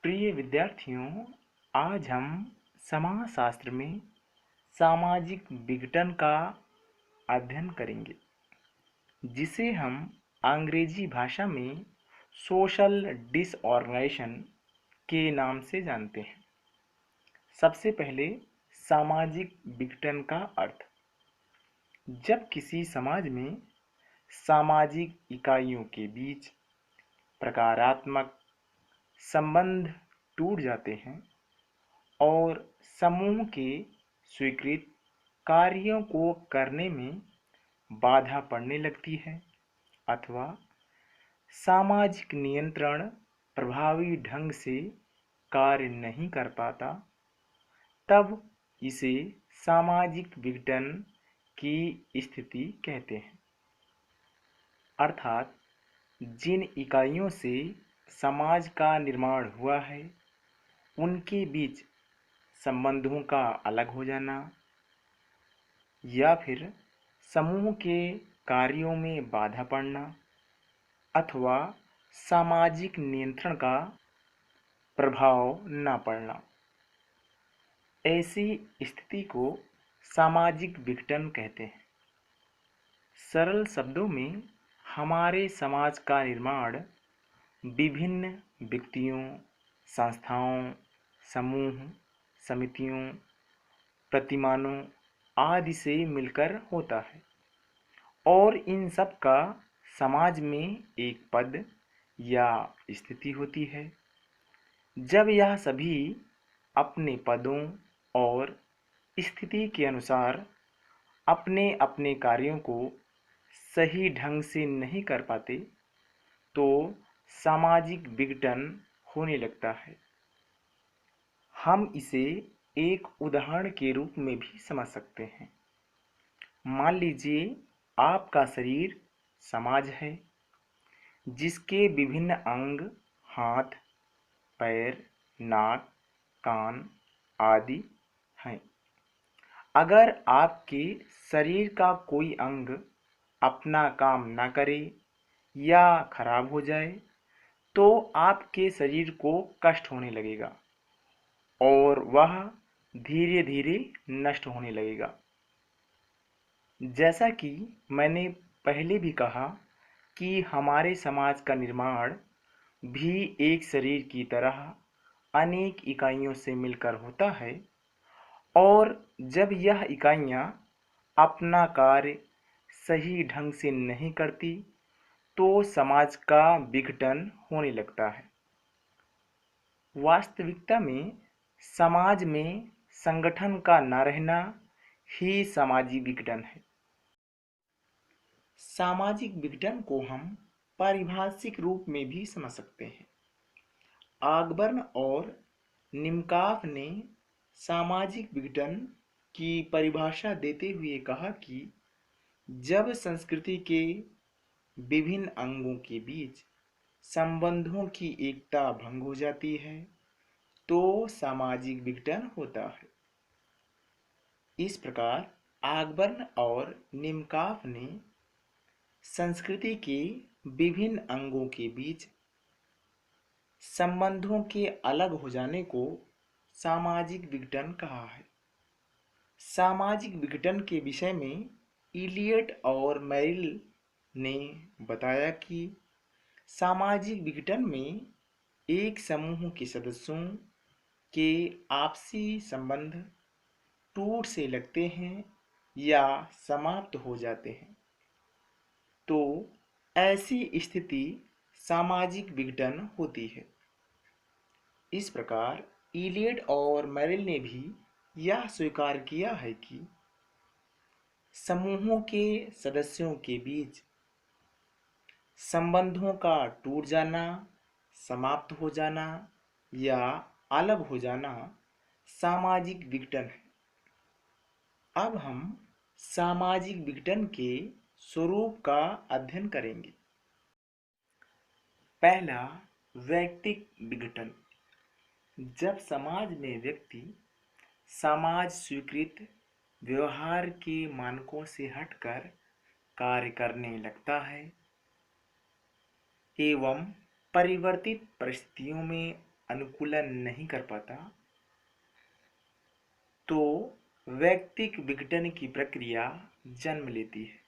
प्रिय विद्यार्थियों, आज हम समाजशास्त्र में सामाजिक विघटन का अध्ययन करेंगे, जिसे हम अंग्रेजी भाषा में सोशल डिसऑर्गेनाइजेशन के नाम से जानते हैं। सबसे पहले सामाजिक विघटन का अर्थ। जब किसी समाज में सामाजिक इकाइयों के बीच प्रकारात्मक संबंध टूट जाते हैं और समूह के स्वीकृत कार्यों को करने में बाधा पड़ने लगती है अथवा सामाजिक नियंत्रण प्रभावी ढंग से कार्य नहीं कर पाता, तब इसे सामाजिक विघटन की स्थिति कहते हैं। अर्थात जिन इकाइयों से समाज का निर्माण हुआ है, उनके बीच संबंधों का अलग हो जाना या फिर समूह के कार्यों में बाधा पड़ना अथवा सामाजिक नियंत्रण का प्रभाव न पड़ना, ऐसी स्थिति को सामाजिक विघटन कहते हैं। सरल शब्दों में हमारे समाज का निर्माण विभिन्न व्यक्तियों, संस्थाओं, समूह, समितियों, प्रतिमानों आदि से मिलकर होता है और इन सब का समाज में एक पद या स्थिति होती है। जब यह सभी अपने पदों और स्थिति के अनुसार अपने अपने कार्यों को सही ढंग से नहीं कर पाते, तो सामाजिक विघटन होने लगता है। हम इसे एक उदाहरण के रूप में भी समझ सकते हैं। मान लीजिए आपका शरीर समाज है, जिसके विभिन्न अंग हाथ, पैर, नाक, कान आदि हैं। अगर आपके शरीर का कोई अंग अपना काम न करे या खराब हो जाए, तो आपके शरीर को कष्ट होने लगेगा और वह धीरे धीरे नष्ट होने लगेगा। जैसा कि मैंने पहले भी कहा कि हमारे समाज का निर्माण भी एक शरीर की तरह अनेक इकाइयों से मिलकर होता है और जब यह इकाइयाँ अपना कार्य सही ढंग से नहीं करती, तो समाज का विघटन होने लगता है। वास्तविकता में समाज में संगठन का न रहना ही सामाजिक विघटन है। सामाजिक विघटन को हम पारिभाषिक रूप में भी समझ सकते हैं। ऑगबर्न और निमकॉफ ने सामाजिक विघटन की परिभाषा देते हुए कहा कि जब संस्कृति के विभिन्न अंगों के बीच संबंधों की एकता भंग हो जाती है, तो सामाजिक विघटन होता है। इस प्रकार ऑगबर्न और निमकॉफ ने संस्कृति के विभिन्न अंगों के बीच संबंधों के अलग हो जाने को सामाजिक विघटन कहा है। सामाजिक विघटन के विषय में इलियट और मेरिल ने बताया कि सामाजिक विघटन में एक समूह के सदस्यों के आपसी संबंध टूट से लगते हैं या समाप्त हो जाते हैं, तो ऐसी स्थिति सामाजिक विघटन होती है। इस प्रकार इलियट और मेरिल ने भी यह स्वीकार किया है कि समूहों के सदस्यों के बीच संबंधों का टूट जाना, समाप्त हो जाना या अलग हो जाना सामाजिक विघटन है। अब हम सामाजिक विघटन के स्वरूप का अध्ययन करेंगे। पहला, वैयक्तिक विघटन। जब समाज में व्यक्ति समाज स्वीकृत व्यवहार के मानकों से हटकर कार्य करने लगता है एवं परिवर्तित परिस्थितियों में अनुकूलन नहीं कर पाता तो वैयक्तिक विघटन की प्रक्रिया जन्म लेती है।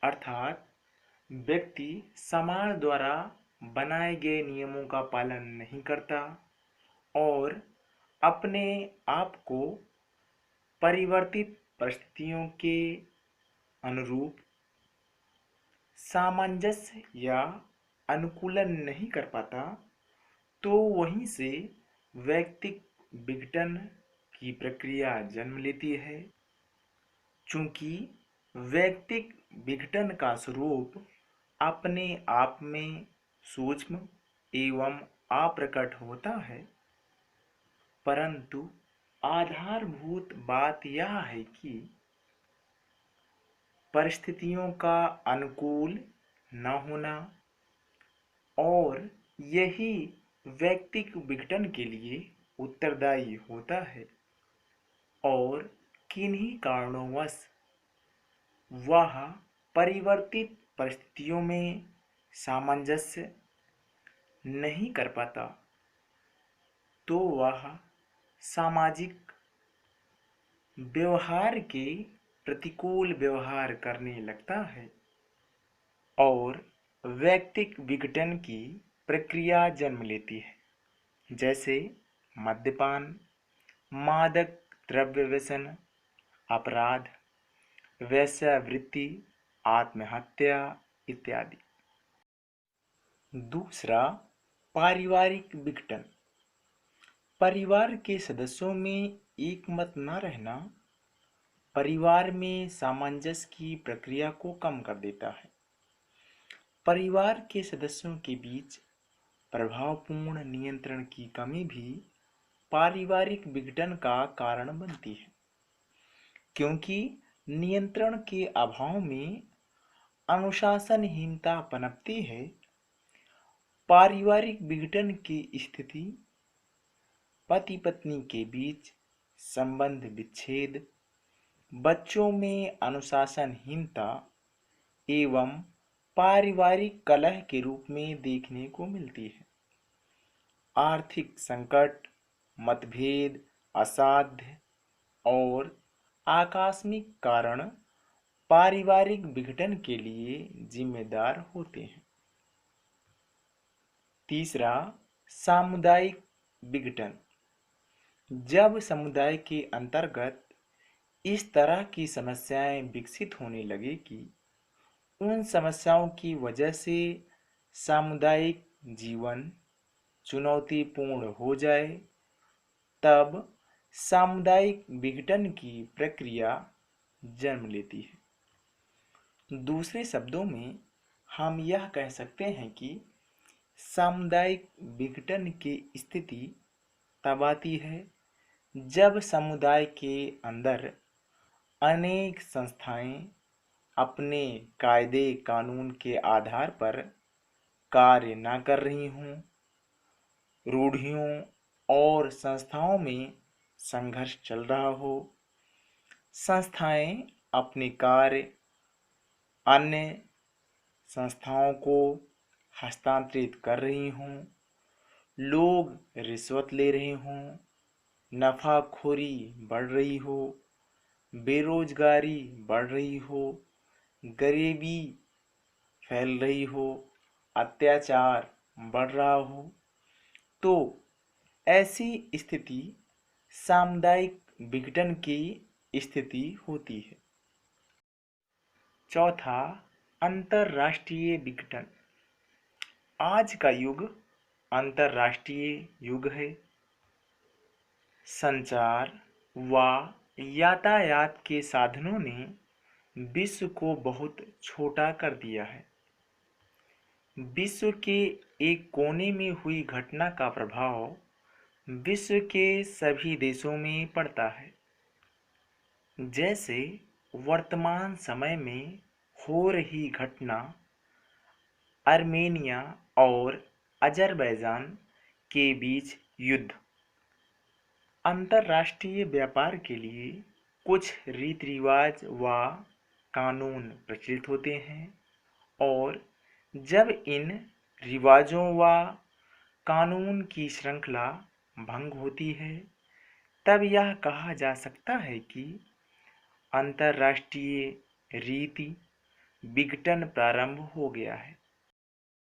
अर्थात व्यक्ति समाज द्वारा बनाए गए नियमों का पालन नहीं करता और अपने आप को परिवर्तित परिस्थितियों के अनुरूप सामंजस्य या अनुकूलन नहीं कर पाता तो वहीं से वैयक्तिक विघटन की प्रक्रिया जन्म लेती है। चूंकि वैयक्तिक विघटन का स्वरूप अपने आप में सूक्ष्म एवं अप्रकट होता है, परंतु आधारभूत बात यह है कि परिस्थितियों का अनुकूल न होना और यही वैयक्तिक विघटन के लिए उत्तरदायी होता है और किन्हीं कारणोंवश वह परिवर्तित परिस्थितियों में सामंजस्य नहीं कर पाता तो वह सामाजिक व्यवहार के प्रतिकूल व्यवहार करने लगता है और वैयक्तिक विघटन की प्रक्रिया जन्म लेती है, जैसे मद्यपान, मादक द्रव्य व्यसन, अपराध, वेश्यावृत्ति, आत्महत्या इत्यादि। दूसरा, पारिवारिक विघटन। परिवार के सदस्यों में एकमत न रहना परिवार में सामंजस्य की प्रक्रिया को कम कर देता है। परिवार के सदस्यों के बीच प्रभावपूर्ण नियंत्रण की कमी भी पारिवारिक विघटन का कारण बनती है, क्योंकि नियंत्रण के अभाव में अनुशासनहीनता पनपती है। पारिवारिक विघटन की स्थिति पति पत्नी के बीच संबंध विच्छेद, बच्चों में अनुशासनहीनता एवं पारिवारिक कलह के रूप में देखने को मिलती है। आर्थिक संकट, मतभेद, असाध्य और आकस्मिक कारण पारिवारिक विघटन के लिए जिम्मेदार होते हैं। तीसरा, सामुदायिक विघटन। जब समुदाय के अंतर्गत इस तरह की समस्याएं विकसित होने लगे कि उन समस्याओं की वजह से सामुदायिक जीवन चुनौतीपूर्ण हो जाए, तब सामुदायिक विघटन की प्रक्रिया जन्म लेती है। दूसरे शब्दों में हम यह कह सकते हैं कि सामुदायिक विघटन की स्थिति तब आती है जब समुदाय के अंदर अनेक संस्थाएं अपने कायदे कानून के आधार पर कार्य न कर रही हों, रूढ़ियों और संस्थाओं में संघर्ष चल रहा हो, संस्थाएं अपने कार्य अन्य संस्थाओं को हस्तांतरित कर रही हों, लोग रिश्वत ले रहे हों, नफाखोरी बढ़ रही हो, बेरोजगारी बढ़ रही हो, गरीबी फैल रही हो, अत्याचार बढ़ रहा हो, तो ऐसी स्थिति सामुदायिक विघटन की स्थिति होती है। चौथा, अंतरराष्ट्रीय विघटन। आज का युग अंतरराष्ट्रीय युग है। संचार व यातायात के साधनों ने विश्व को बहुत छोटा कर दिया है। विश्व के एक कोने में हुई घटना का प्रभाव विश्व के सभी देशों में पड़ता है। जैसे वर्तमान समय में हो रही घटना आर्मेनिया और अजरबैजान के बीच युद्ध। अंतर्राष्ट्रीय व्यापार के लिए कुछ रीति रिवाज व कानून प्रचलित होते हैं और जब इन रिवाजों व कानून की श्रृंखला भंग होती है, तब यह कहा जा सकता है कि अंतर्राष्ट्रीय रीति विघटन प्रारंभ हो गया है।